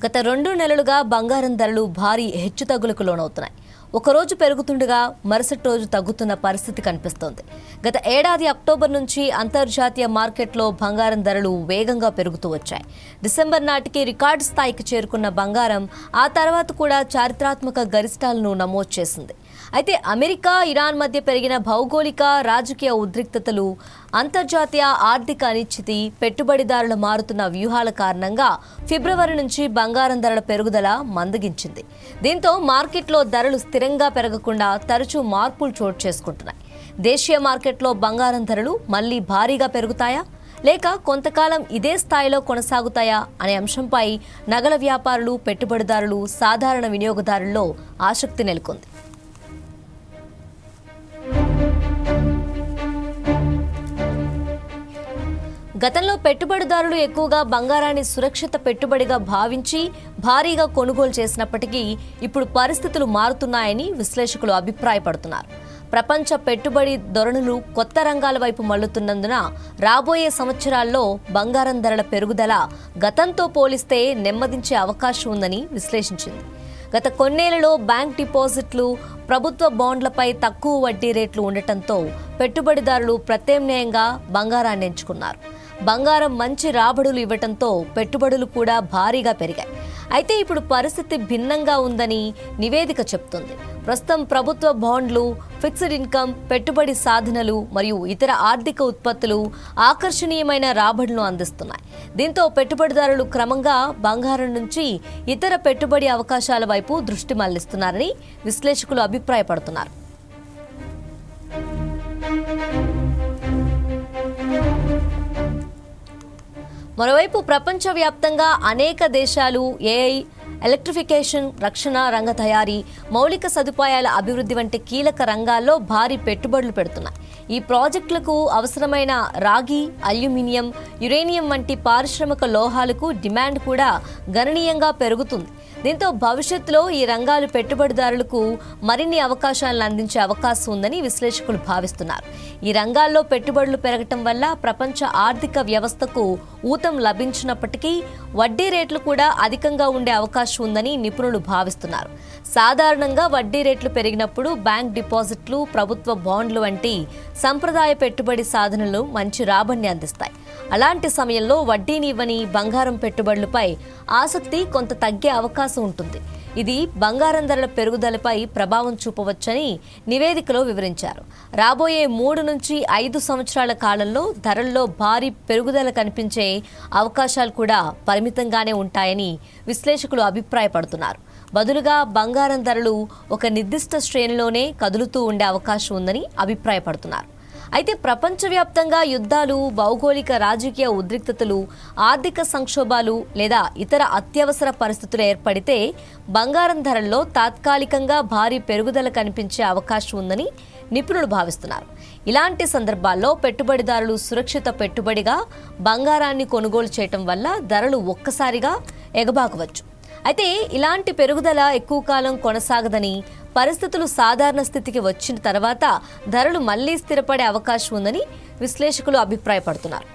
గత 2 నెలలుగా బంగారం ధరలు భారీ హెచ్చుతగ్గులకు లోనవుతున్నాయి. ఒకరోజు పెరుగుతుండగా మరుసటి రోజు తగ్గుతున్న పరిస్థితి కనిపిస్తోంది. గత ఏడాది అక్టోబర్ నుంచి అంతర్జాతీయ మార్కెట్లో బంగారం ధరలు వేగంగా పెరుగుతూ వచ్చాయి. డిసెంబర్ నాటికి రికార్డు స్థాయికి చేరుకున్న బంగారం ఆ తర్వాత కూడా చారిత్రాత్మక గరిష్టాలను నమోదు చేసింది. అయితే అమెరికా, ఇరాన్ మధ్య పెరిగిన భౌగోళిక, రాజకీయ ఉద్రిక్తతలు, అంతర్జాతీయ ఆర్థిక అనిశ్చితి, పెట్టుబడిదారుల మారుతున్న వ్యూహాల కారణంగా ఫిబ్రవరి నుంచి బంగారం ధరల పెరుగుదల మందగించింది. దీంతో మార్కెట్లో ధరలు స్థిరంగా పెరగకుండా తరచూ మార్పులు చోటు చేసుకుంటున్నాయి. దేశీయ మార్కెట్లో బంగారం ధరలు మళ్లీ భారీగా పెరుగుతాయా, లేక కొంతకాలం ఇదే స్థాయిలో కొనసాగుతాయా అనే అంశంపై నగల వ్యాపారులు, పెట్టుబడిదారులు, సాధారణ వినియోగదారుల్లో ఆసక్తి నెలకొంది. గతంలో పెట్టుబడిదారులు ఎక్కువగా బంగారాన్ని సురక్షిత పెట్టుబడిగా భావించి భారీగా కొనుగోలు చేసినప్పటికీ ఇప్పుడు పరిస్థితులు మారుతున్నాయని విశ్లేషకులు అభిప్రాయపడుతున్నారు. ప్రపంచ పెట్టుబడి ధోరణులు కొత్త రంగాల వైపు మళ్లుతున్నందున రాబోయే సంవత్సరాల్లో బంగారం ధరల పెరుగుదల గతంతో పోలిస్తే నెమ్మదించే అవకాశం ఉందని విశ్లేషించింది. గత కొన్నేళ్లలో బ్యాంక్ డిపాజిట్లు, ప్రభుత్వ బాండ్లపై తక్కువ వడ్డీ రేట్లు ఉండటంతో పెట్టుబడిదారులు ప్రత్యామ్నాయంగా బంగారాన్ని ఎంచుకున్నారు. బంగారం మంచి రాబడులు ఇవ్వటంతో పెట్టుబడులు కూడా భారీగా పెరిగాయి. అయితే ఇప్పుడు పరిస్థితి భిన్నంగా ఉందని నివేదిక చెబుతోంది. ప్రస్తుతం ప్రభుత్వ బాండ్లు, ఫిక్స్డ్ ఇన్కమ్, పెట్టుబడి సాధనలు మరియు ఇతర ఆర్థిక ఉత్పత్తులు ఆకర్షణీయమైన రాబడులను అందిస్తున్నాయి. దీంతో పెట్టుబడిదారులు క్రమంగా బంగారం నుంచి ఇతర పెట్టుబడి అవకాశాల వైపు దృష్టి మళ్లిస్తున్నారని విశ్లేషకులు అభిప్రాయపడుతున్నారు. మరోవైపు ప్రపంచవ్యాప్తంగా అనేక దేశాలు ఏఐ, ఎలక్ట్రిఫికేషన్, రక్షణ రంగ తయారీ, మౌలిక సదుపాయాల అభివృద్ధి వంటి కీలక రంగాల్లో భారీ పెట్టుబడులు పెడుతున్నాయి. ఈ ప్రాజెక్టులకు అవసరమైన రాగి, అల్యూమినియం, యురేనియం వంటి పారిశ్రామిక లోహాలకు డిమాండ్ కూడా గణనీయంగా పెరుగుతుంది. దీంతో భవిష్యత్తులో ఈ రంగాలు పెట్టుబడిదారులకు మరిన్ని అవకాశాలను అందించే అవకాశం ఉందని విశ్లేషకులు భావిస్తున్నారు. ఈ రంగాల్లో పెట్టుబడులు పెరగటం వల్ల ప్రపంచ ఆర్థిక వ్యవస్థకు ఊతం లభించినప్పటికీ వడ్డీ రేట్లు కూడా అధికంగా ఉండే అవకాశం ఉందని నిపుణులు భావిస్తున్నారు. సాధారణంగా వడ్డీ రేట్లు పెరిగినప్పుడు బ్యాంక్ డిపాజిట్లు, ప్రభుత్వ బాండ్లు వంటి సంప్రదాయ పెట్టుబడి సాధనలు మంచి రాబడిని అందిస్తాయి. అలాంటి సమయంలో వడ్డీని ఇవ్వని బంగారం పెట్టుబడులపై ఆసక్తి కొంత తగ్గే అవకాశం ఉంటుంది. ఇది బంగారం ధరల పెరుగుదలపై ప్రభావం చూపవచ్చని నివేదికలో వివరించారు. రాబోయే 3 నుంచి 5 సంవత్సరాల కాలంలో ధరల్లో భారీ పెరుగుదల కనిపించే అవకాశాలు కూడా పరిమితంగానే ఉంటాయని విశ్లేషకులు అభిప్రాయపడుతున్నారు. బదులుగా బంగారం ధరలు ఒక నిర్దిష్ట శ్రేణిలోనే కదులుతూ ఉండే అవకాశం ఉందని అభిప్రాయపడుతున్నారు. అయితే ప్రపంచవ్యాప్తంగా యుద్ధాలు, భౌగోళిక రాజకీయ ఉద్రిక్తతలు, ఆర్థిక సంక్షోభాలు లేదా ఇతర అత్యవసర పరిస్థితులు ఏర్పడితే బంగారం ధరల్లో తాత్కాలికంగా భారీ పెరుగుదల కనిపించే అవకాశం ఉందని నిపుణులు భావిస్తున్నారు. ఇలాంటి సందర్భాల్లో పెట్టుబడిదారులు సురక్షిత పెట్టుబడిగా బంగారాన్ని కొనుగోలు చేయటం వల్ల ధరలు ఒక్కసారిగా ఎగబాకవచ్చు. అయితే ఇలాంటి పెరుగుదల ఎక్కువ కాలం కొనసాగదని, పరిస్థితులు సాధారణ స్థితికి వచ్చిన తర్వాత ధరలు మళ్లీ స్థిరపడే అవకాశం ఉందని విశ్లేషకులు అభిప్రాయపడుతున్నారు.